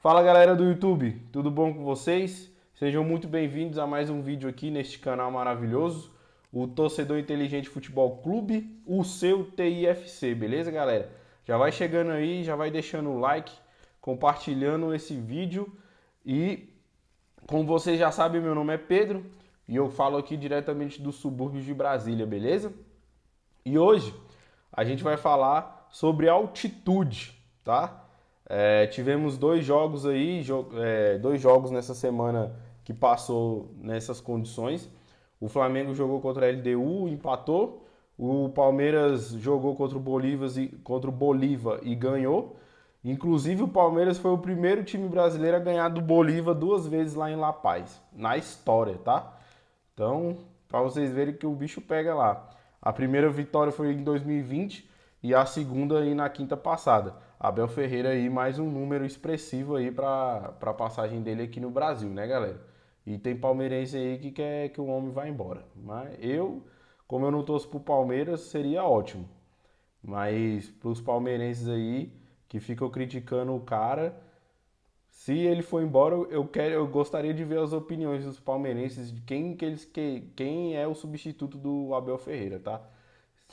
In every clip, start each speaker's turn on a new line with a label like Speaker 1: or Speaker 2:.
Speaker 1: Fala galera do YouTube, tudo bom com vocês? Sejam muito bem-vindos a mais um vídeo aqui neste canal maravilhoso, o Torcedor Inteligente Futebol Clube, o seu TIFC, beleza galera? Já vai chegando aí, já vai deixando o like, compartilhando esse vídeo e, como vocês já sabem, meu nome é Pedro e eu falo aqui diretamente dos subúrbios de Brasília, beleza? E hoje a gente vai falar sobre altitude, tá? Tivemos dois jogos aí, dois jogos nessa semana que passou nessas condições. O Flamengo jogou contra a LDU, empatou. O Palmeiras jogou contra o Bolívar e ganhou. Inclusive o Palmeiras foi o primeiro time brasileiro a ganhar do Bolívar duas vezes lá em La Paz, na história, tá? Então, para vocês verem que o bicho pega lá. A primeira vitória foi em 2020 e a segunda aí na quinta passada. Abel Ferreira aí mais um número expressivo aí para a passagem dele aqui no Brasil, né, galera? E tem palmeirense aí que quer que o homem vá embora. Mas eu, como eu não torço pro Palmeiras, seria ótimo. Mas pros palmeirenses aí que ficam criticando o cara, se ele for embora, eu gostaria de ver as opiniões dos palmeirenses de quem é o substituto do Abel Ferreira, tá?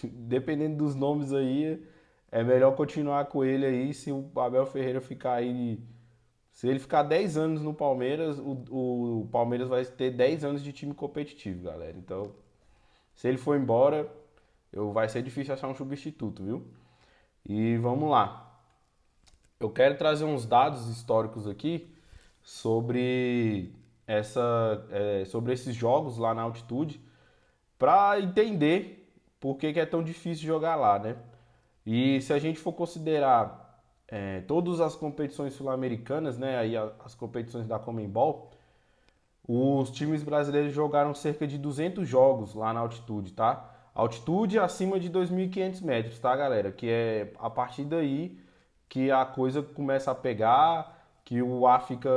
Speaker 1: Dependendo dos nomes aí, é melhor continuar com ele aí. Se o Abel Ferreira ficar aí, se ele ficar 10 anos no Palmeiras, o Palmeiras vai ter 10 anos de time competitivo, galera. Então, se ele for embora, vai ser difícil achar um substituto, viu? E vamos lá. Eu quero trazer uns dados históricos aqui sobre sobre esses jogos lá na altitude para entender por que é tão difícil jogar lá, né? E se a gente for considerar todas as competições sul-americanas, né, aí as competições da Conmebol, os times brasileiros jogaram cerca de 200 jogos lá na altitude, tá? Altitude acima de 2.500 metros, tá, galera? Que é a partir daí que a coisa começa a pegar, que o ar fica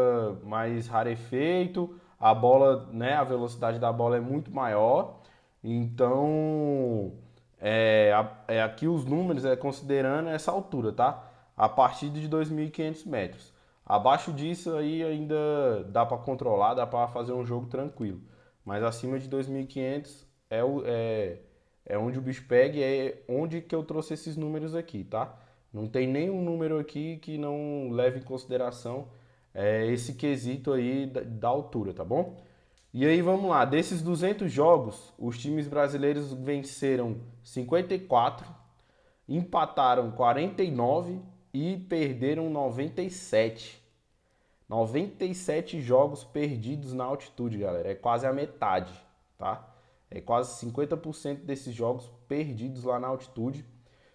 Speaker 1: mais rarefeito, a bola, né, a velocidade da bola é muito maior. Então, aqui os números é considerando essa altura, tá? A partir de 2.500 metros. Abaixo disso aí ainda dá para controlar, dá para fazer um jogo tranquilo. Mas acima de 2.500 é onde o bicho pega e é onde que eu trouxe esses números aqui, tá? Não tem nenhum número aqui que não leve em consideração esse quesito aí da altura, tá bom? E aí vamos lá, desses 200 jogos, os times brasileiros venceram 54, empataram 49 e perderam 97. 97 jogos perdidos na altitude, galera. É quase a metade, tá? É quase 50% desses jogos perdidos lá na altitude.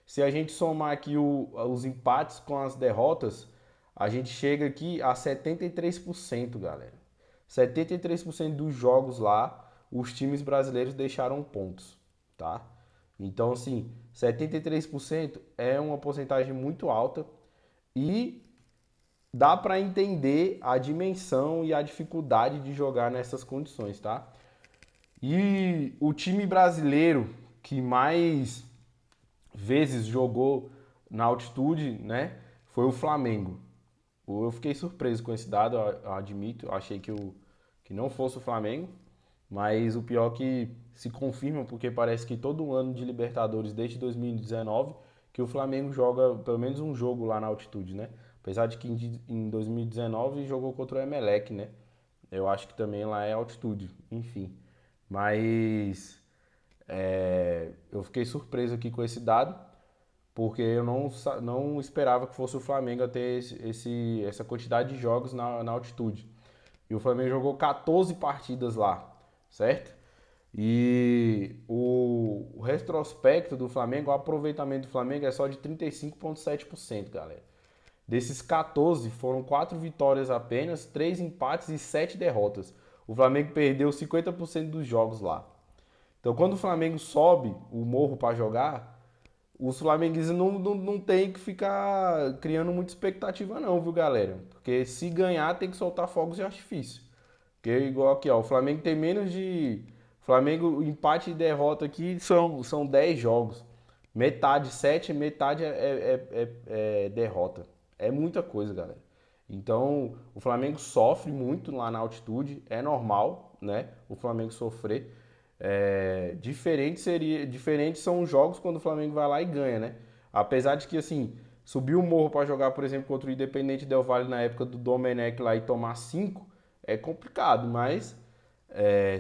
Speaker 1: Se a gente somar aqui os empates com as derrotas, a gente chega aqui a 73%, galera. 73% dos jogos lá, os times brasileiros deixaram pontos, tá? Então, assim, 73% é uma porcentagem muito alta e dá para entender a dimensão e a dificuldade de jogar nessas condições, tá? E o time brasileiro que mais vezes jogou na altitude, né, foi o Flamengo. Eu fiquei surpreso com esse dado, eu admito, eu achei que não fosse o Flamengo, mas o pior é que se confirma porque parece que todo ano de Libertadores desde 2019 que o Flamengo joga pelo menos um jogo lá na altitude, né? Apesar de que em 2019 jogou contra o Emelec, né? Eu acho que também lá é altitude, enfim. Mas eu fiquei surpreso aqui com esse dado, porque eu não esperava que fosse o Flamengo a ter essa quantidade de jogos na altitude. E o Flamengo jogou 14 partidas lá, certo? E o retrospecto do Flamengo, o aproveitamento do Flamengo é só de 35,7%, galera. Desses 14, foram 4 vitórias apenas, 3 empates e 7 derrotas. O Flamengo perdeu 50% dos jogos lá. Então, quando o Flamengo sobe o morro para jogar, os flamenguistas não tem que ficar criando muita expectativa não, viu, galera? Porque se ganhar tem que soltar fogos de artifício. Porque igual aqui, ó, o Flamengo tem menos de... Flamengo, empate e derrota aqui são 10 jogos. Metade 7, metade é derrota. É muita coisa, galera. Então, o Flamengo sofre muito lá na altitude, é normal, né? O Flamengo sofrer. Diferente são os jogos quando o Flamengo vai lá e ganha, né? Apesar de que assim, subir o morro para jogar, por exemplo, contra o Independente Del Valle na época do Domenech lá e tomar 5 é complicado, mas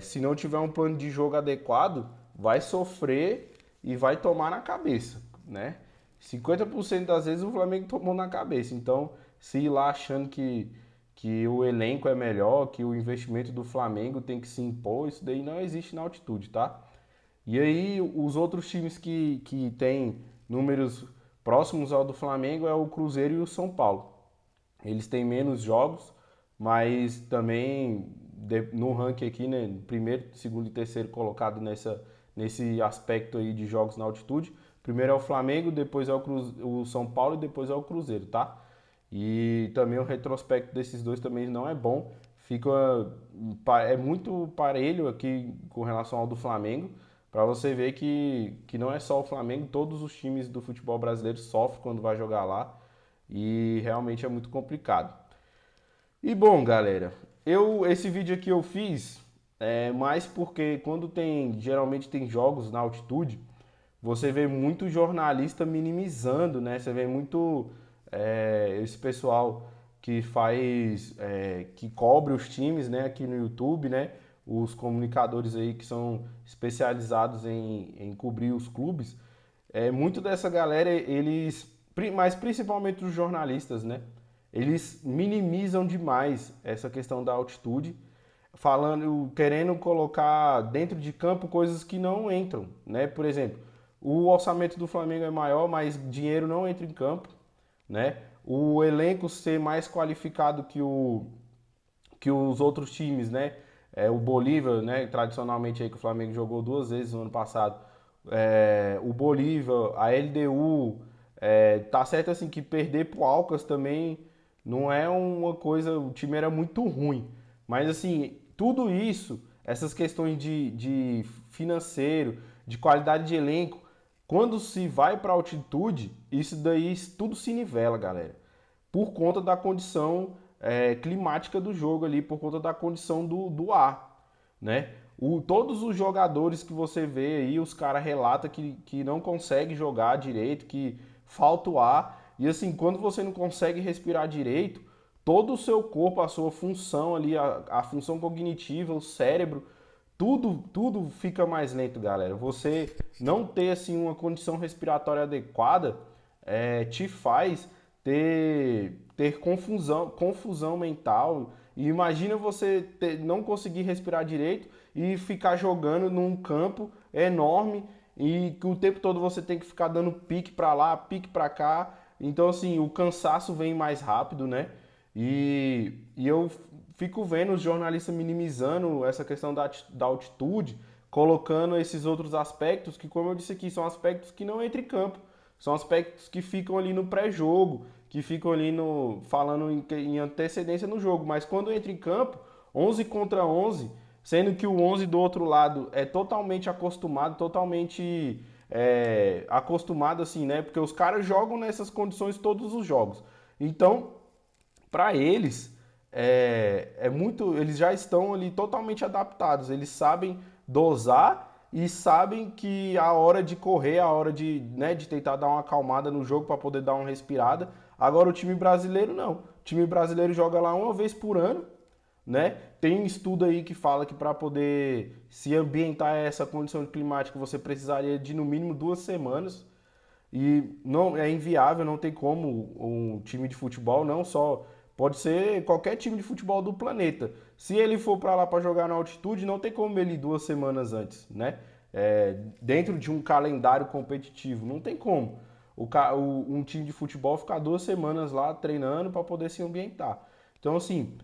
Speaker 1: se não tiver um plano de jogo adequado, vai sofrer e vai tomar na cabeça, né? 50% das vezes o Flamengo tomou na cabeça. Então, se ir lá achando que o elenco é melhor, que o investimento do Flamengo tem que se impor, isso daí não existe na altitude, tá? E aí, os outros times que têm números próximos ao do Flamengo é o Cruzeiro e o São Paulo. Eles têm menos jogos, mas também no ranking aqui, né, primeiro, segundo e terceiro colocado nesse aspecto aí de jogos na altitude. Primeiro é o Flamengo, depois é o São Paulo e depois é o Cruzeiro, tá? E também o retrospecto desses dois também não é bom. Fica é muito parelho aqui com relação ao do Flamengo, para você ver que não é só o Flamengo, todos os times do futebol brasileiro sofrem quando vai jogar lá e realmente é muito complicado. E bom, galera, esse vídeo aqui eu fiz mais porque quando geralmente tem jogos na altitude, você vê muito jornalista minimizando, né? Você vê muito esse pessoal que que cobre os times, né? Aqui no YouTube, né? Os comunicadores aí que são especializados em cobrir os clubes. Muito dessa galera, mas principalmente os jornalistas, né? Eles minimizam demais essa questão da altitude, falando, querendo colocar dentro de campo coisas que não entram, né? Por exemplo, o orçamento do Flamengo é maior, mas dinheiro não entra em campo, né? O elenco ser mais qualificado que os outros times, né? O Bolívar, né? Tradicionalmente aí que o Flamengo jogou 2 vezes no ano passado. O Bolívar, a LDU, tá certo assim que perder pro Alcas também não é uma coisa. O time era muito ruim, mas assim tudo isso, essas questões de financeiro, de qualidade de elenco, quando se vai para altitude, isso daí tudo se nivela, galera, por conta da condição climática do jogo ali, por conta da condição do ar, né? Todos os jogadores que você vê aí, os caras relatam que não consegue jogar direito, que falta o ar. E assim, quando você não consegue respirar direito, todo o seu corpo, a sua função ali, a função cognitiva, o cérebro, tudo fica mais lento, galera. Você não ter assim uma condição respiratória adequada te faz ter confusão mental. E imagina você não conseguir respirar direito e ficar jogando num campo enorme e que o tempo todo você tem que ficar dando pique para lá, pique para cá. Então assim, o cansaço vem mais rápido, né? E eu fico vendo os jornalistas minimizando essa questão da altitude, colocando esses outros aspectos que, como eu disse aqui, são aspectos que não entram em campo. São aspectos que ficam ali no pré-jogo, que ficam ali falando em antecedência no jogo. Mas quando entra em campo, 11 contra 11, sendo que o 11 do outro lado é totalmente acostumado, totalmente acostumado assim, né? Porque os caras jogam nessas condições todos os jogos. Então, para eles eles já estão ali totalmente adaptados, eles sabem dosar e sabem que a hora de correr, a hora de tentar dar uma acalmada no jogo para poder dar uma respirada. Agora o time brasileiro não. O time brasileiro joga lá uma vez por ano, né? Tem um estudo aí que fala que para poder se ambientar a essa condição climática você precisaria de no mínimo 2 semanas. E não é inviável, não tem como um time de futebol, não só pode ser qualquer time de futebol do planeta. Se ele for para lá para jogar na altitude, não tem como ele ir 2 semanas antes, né? Dentro de um calendário competitivo, não tem como um time de futebol ficar 2 semanas lá treinando para poder se ambientar. Então, assim,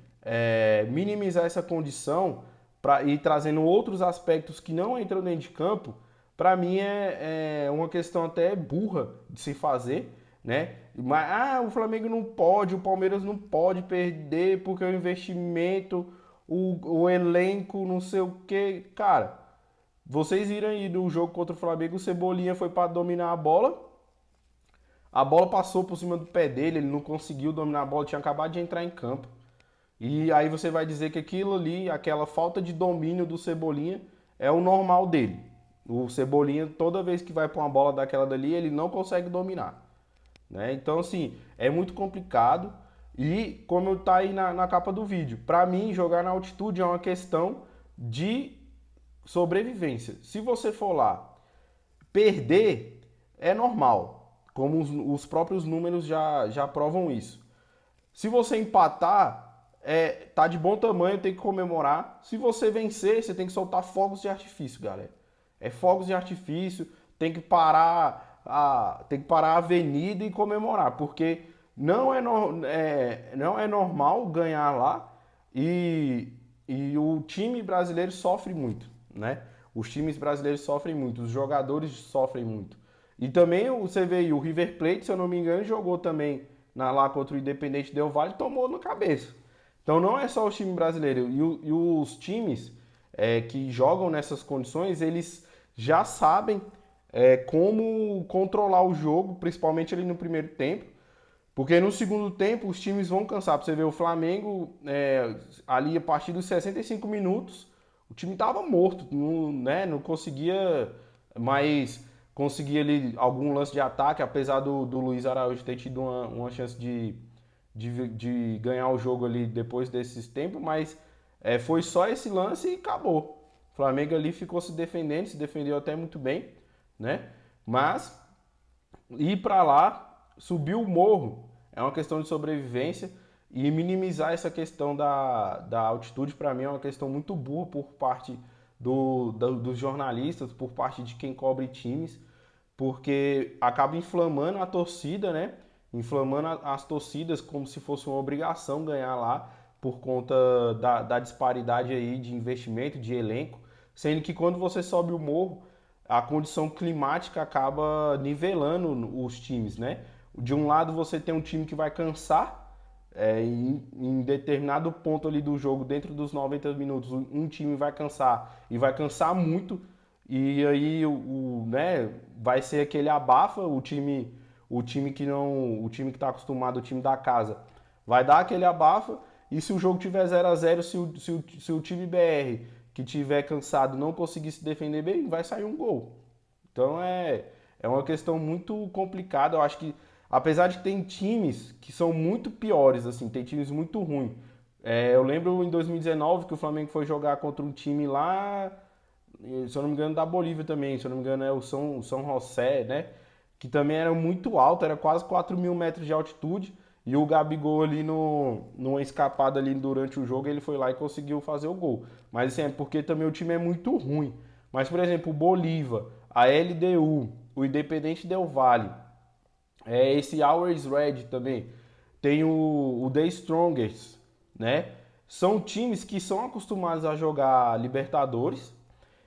Speaker 1: minimizar essa condição para ir trazendo outros aspectos que não entram dentro de campo, para mim é uma questão até burra de se fazer, né? Mas o Flamengo não pode, o Palmeiras não pode perder porque o investimento, o elenco, não sei o que. Cara, vocês viram aí no jogo contra o Flamengo, o Cebolinha foi para dominar a bola. A bola passou por cima do pé dele, ele não conseguiu dominar a bola, tinha acabado de entrar em campo. E aí você vai dizer que aquilo ali, aquela falta de domínio do Cebolinha, é o normal dele. O Cebolinha, toda vez que vai para uma bola daquela dali, ele não consegue dominar. Né? Então, assim, é muito complicado. E como tá aí na capa do vídeo, para mim, jogar na altitude é uma questão de sobrevivência. Se você for lá perder, é normal. Como os próprios números já provam isso. Se você empatar, tá de bom tamanho, tem que comemorar. Se você vencer, você tem que soltar fogos de artifício, galera. É fogos de artifício, tem que parar a avenida e comemorar, porque não é normal ganhar lá e o time brasileiro sofre muito, né? Os times brasileiros sofrem muito, os jogadores sofrem muito. E também você vê aí, o River Plate, se eu não me engano, jogou também lá contra o Independente Del Valle e tomou na cabeça. Então não é só o time brasileiro. E os times que jogam nessas condições, eles já sabem como controlar o jogo, principalmente ali no primeiro tempo. Porque no segundo tempo os times vão cansar. Pra você ver, o Flamengo, ali a partir dos 65 minutos, o time estava morto, não, né, não conseguia mais conseguir ali algum lance de ataque, apesar do Luiz Araújo ter tido uma chance de ganhar o jogo ali depois desses tempos, mas foi só esse lance e acabou. O Flamengo ali ficou se defendendo, se defendeu até muito bem, né? Mas ir para lá, subir o morro, é uma questão de sobrevivência e minimizar essa questão da altitude, para mim, é uma questão muito burra por parte dos jornalistas, por parte de quem cobre times, porque acaba inflamando a torcida, né? Inflamando as torcidas como se fosse uma obrigação ganhar lá por conta da disparidade aí de investimento, de elenco, sendo que quando você sobe o morro, a condição climática acaba nivelando os times, né? De um lado você tem um time que vai cansar em determinado ponto ali do jogo, dentro dos 90 minutos, um time vai cansar e vai cansar muito, e aí né, vai ser aquele abafa, o time que está acostumado, o time da casa, vai dar aquele abafa, e se o jogo tiver 0-0, se o time BR que tiver cansado não conseguir se defender bem, vai sair um gol. Então é uma questão muito complicada. Eu acho que, apesar de que tem times que são muito piores, assim, tem times muito ruins. Eu lembro em 2019 que o Flamengo foi jogar contra um time lá, se eu não me engano, da Bolívia também, se eu não me engano é o São José, né? Que também era muito alto, era quase 4.000 metros de altitude. E o Gabigol ali numa escapada ali durante o jogo, ele foi lá e conseguiu fazer o gol. Mas assim, é porque também o time é muito ruim. Mas, por exemplo, o Bolívar, a LDU, o Independente Del Valle, esse Always Red também, tem o The Strongest, né? São times que são acostumados a jogar Libertadores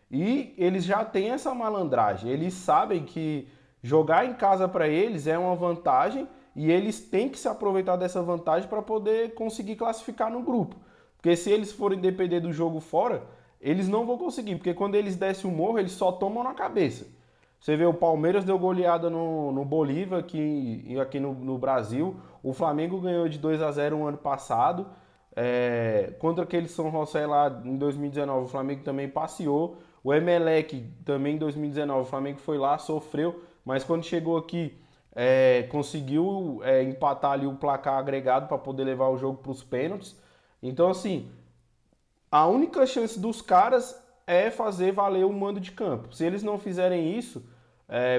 Speaker 1: e eles já têm essa malandragem. Eles sabem que jogar em casa para eles é uma vantagem e eles têm que se aproveitar dessa vantagem para poder conseguir classificar no grupo. Porque se eles forem depender do jogo fora, eles não vão conseguir. Porque quando eles descem o morro, eles só tomam na cabeça. Você vê, o Palmeiras deu goleada no Bolívar aqui no Brasil. O Flamengo ganhou de 2-0 no ano passado. Contra aquele São José lá em 2019, o Flamengo também passeou. O Emelec também em 2019, o Flamengo foi lá, sofreu, mas quando chegou aqui conseguiu empatar ali o placar agregado para poder levar o jogo para os pênaltis. Então, assim, a única chance dos caras é fazer valer o mando de campo. Se eles não fizerem isso,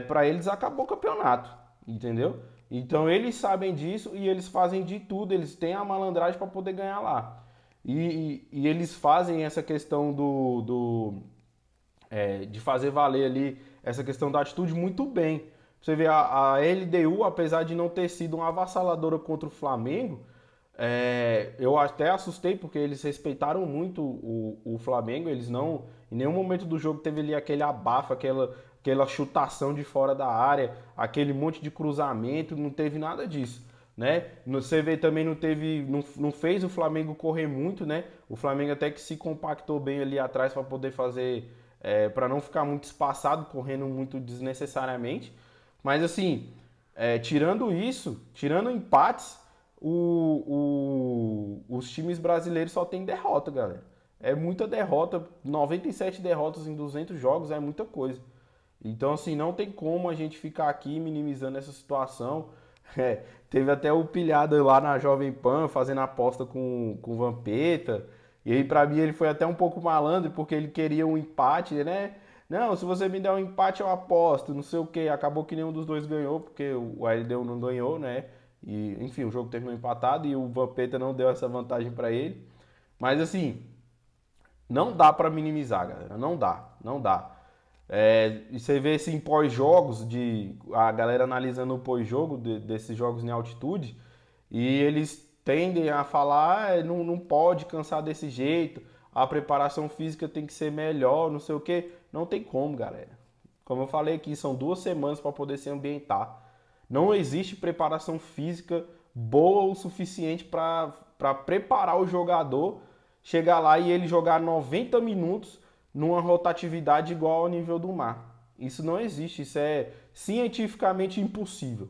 Speaker 1: para eles acabou o campeonato, entendeu? Então eles sabem disso e eles fazem de tudo, eles têm a malandragem para poder ganhar lá. E eles fazem essa questão de fazer valer ali essa questão da atitude muito bem. Você vê a LDU, apesar de não ter sido uma avassaladora contra o Flamengo, eu até assustei porque eles respeitaram muito o Flamengo, eles não, em nenhum momento do jogo teve ali aquele abafa, aquela chutação de fora da área, aquele monte de cruzamento, não teve nada disso, né? Você vê também não fez o Flamengo correr muito, né? O Flamengo até que se compactou bem ali atrás para poder fazer, para não ficar muito espaçado, correndo muito desnecessariamente, mas assim, tirando isso, tirando empates, os times brasileiros só tem derrota, galera. É muita derrota, 97 derrotas em 200 jogos é muita coisa. Então, assim, não tem como a gente ficar aqui minimizando essa situação. É, teve até o pilhado lá na Jovem Pan fazendo aposta com o Vampeta. E aí, pra mim, ele foi até um pouco malandro, porque ele queria um empate, né? Não, se você me der um empate, eu aposto, não sei o quê. Acabou que nenhum dos dois ganhou, porque o LDU não ganhou, né? E, enfim, o jogo terminou empatado e o Vampeta não deu essa vantagem pra ele. Mas, assim, não dá pra minimizar, galera. Não dá, não dá. E você vê assim, pós-jogos, a galera analisando o pós-jogo desses jogos em altitude, e eles tendem a falar, não pode cansar desse jeito, a preparação física tem que ser melhor, não sei o que. Não tem como, galera. Como eu falei aqui, são 2 semanas para poder se ambientar. Não existe preparação física boa o suficiente para preparar o jogador chegar lá e ele jogar 90 minutos numa rotatividade igual ao nível do mar. Isso não existe, isso é cientificamente impossível,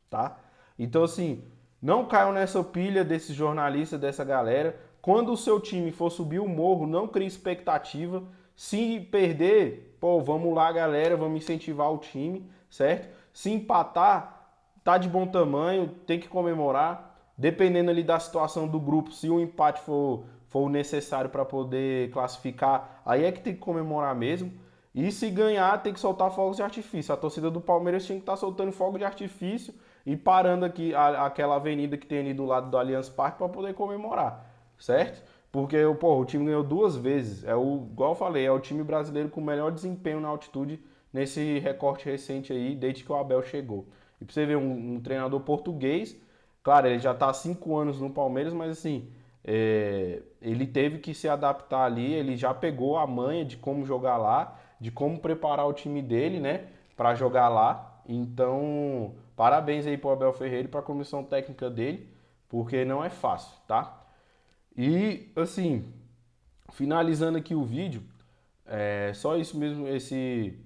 Speaker 1: tá? Então, assim, não caiam nessa pilha desses jornalistas, dessa galera. Quando o seu time for subir o morro, não crie expectativa. Se perder, pô, vamos lá, galera, vamos incentivar o time, certo? Se empatar, tá de bom tamanho, tem que comemorar. Dependendo ali da situação do grupo, se o empate for o necessário para poder classificar, aí é que tem que comemorar mesmo. E se ganhar, tem que soltar fogos de artifício. A torcida do Palmeiras tinha que estar soltando fogo de artifício e parando aqui aquela avenida que tem ali do lado do Allianz Parque para poder comemorar, certo? Porque pô, o time ganhou 2 vezes. Igual eu falei, é o time brasileiro com o melhor desempenho na altitude nesse recorte recente aí, desde que o Abel chegou. E pra você ver, um treinador português, claro, ele já está há 5 anos no Palmeiras, mas assim, ele teve que se adaptar ali, ele já pegou a manha de como jogar lá, de como preparar o time dele, né, para jogar lá. Então, parabéns aí pro Abel Ferreira e para a comissão técnica dele, porque não é fácil, tá? E assim, finalizando aqui o vídeo, só isso mesmo, esse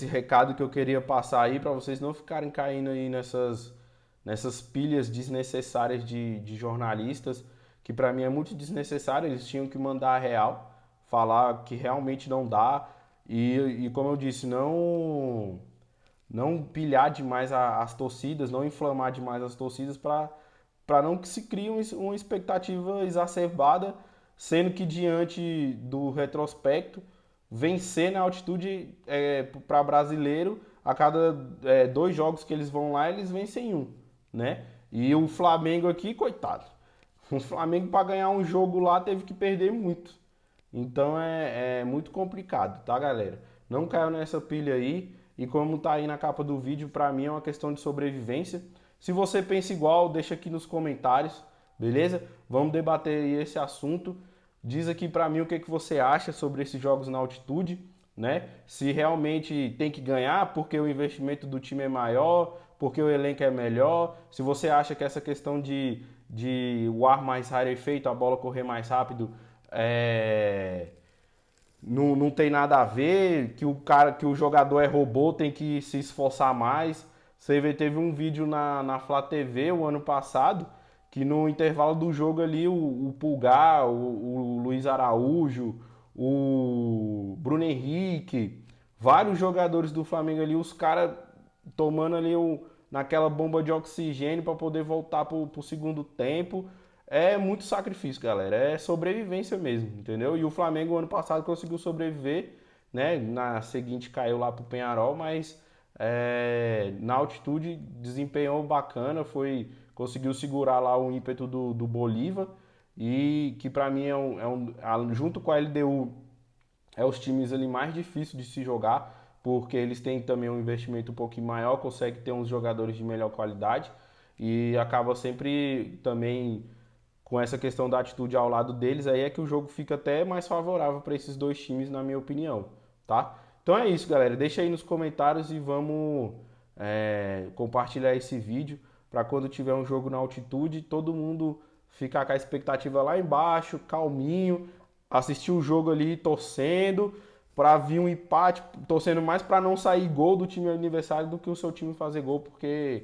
Speaker 1: recado que eu queria passar aí para vocês não ficarem caindo aí nessas pilhas desnecessárias de jornalistas, que para mim é muito desnecessário, eles tinham que mandar a real, falar que realmente não dá e como eu disse, não pilhar demais as torcidas, não inflamar demais as torcidas para não que se crie uma expectativa exacerbada, sendo que diante do retrospecto, vencer na altitude para brasileiro, a cada 2 jogos que eles vão lá, eles vencem um, né? E o Flamengo aqui, coitado, o Flamengo para ganhar um jogo lá teve que perder muito. Então é muito complicado, tá, galera? Não caiu nessa pilha aí. E como tá aí na capa do vídeo, pra mim é uma questão de sobrevivência. Se você pensa igual, deixa aqui nos comentários, beleza? Vamos debater aí esse assunto. Diz aqui pra mim o que você acha sobre esses jogos na altitude, né? Se realmente tem que ganhar porque o investimento do time é maior, porque o elenco é melhor. Se você acha que essa questão de o ar mais rarefeito, a bola correr mais rápido, não tem nada a ver, que o jogador é robô, tem que se esforçar mais. Você vê, teve um vídeo na Flá TV o ano passado, que no intervalo do jogo ali, o Pulgar, o Luiz Araújo, o Bruno Henrique, vários jogadores do Flamengo ali, os caras tomando ali naquela bomba de oxigênio para poder voltar pro segundo tempo. É muito sacrifício, galera. É sobrevivência mesmo, entendeu? E o Flamengo ano passado conseguiu sobreviver, né? Na seguinte caiu lá pro Penharol, mas na altitude desempenhou bacana, conseguiu segurar lá o ímpeto do Bolívar e que pra mim junto com a LDU é os times ali mais difíceis de se jogar, porque eles têm também um investimento um pouquinho maior, conseguem ter uns jogadores de melhor qualidade e acaba sempre também com essa questão da atitude ao lado deles, aí é que o jogo fica até mais favorável para esses dois times, na minha opinião, tá? Então é isso, galera. Deixa aí nos comentários e vamos compartilhar esse vídeo para quando tiver um jogo na altitude, todo mundo ficar com a expectativa lá embaixo, calminho, assistir o jogo ali torcendo, para vir um empate, torcendo mais para não sair gol do time adversário do que o seu time fazer gol, porque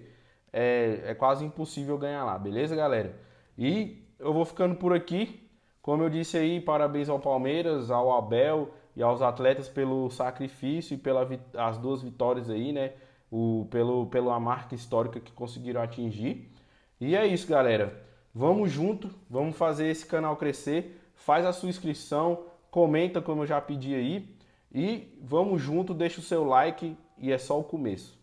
Speaker 1: é quase impossível ganhar lá, beleza, galera? E eu vou ficando por aqui. Como eu disse aí, parabéns ao Palmeiras, ao Abel e aos atletas pelo sacrifício e pelas as duas vitórias aí, né? Pela marca histórica que conseguiram atingir. E é isso, galera. Vamos junto, vamos fazer esse canal crescer. Faz a sua inscrição, comenta como eu já pedi aí. E vamos junto, deixa o seu like e é só o começo.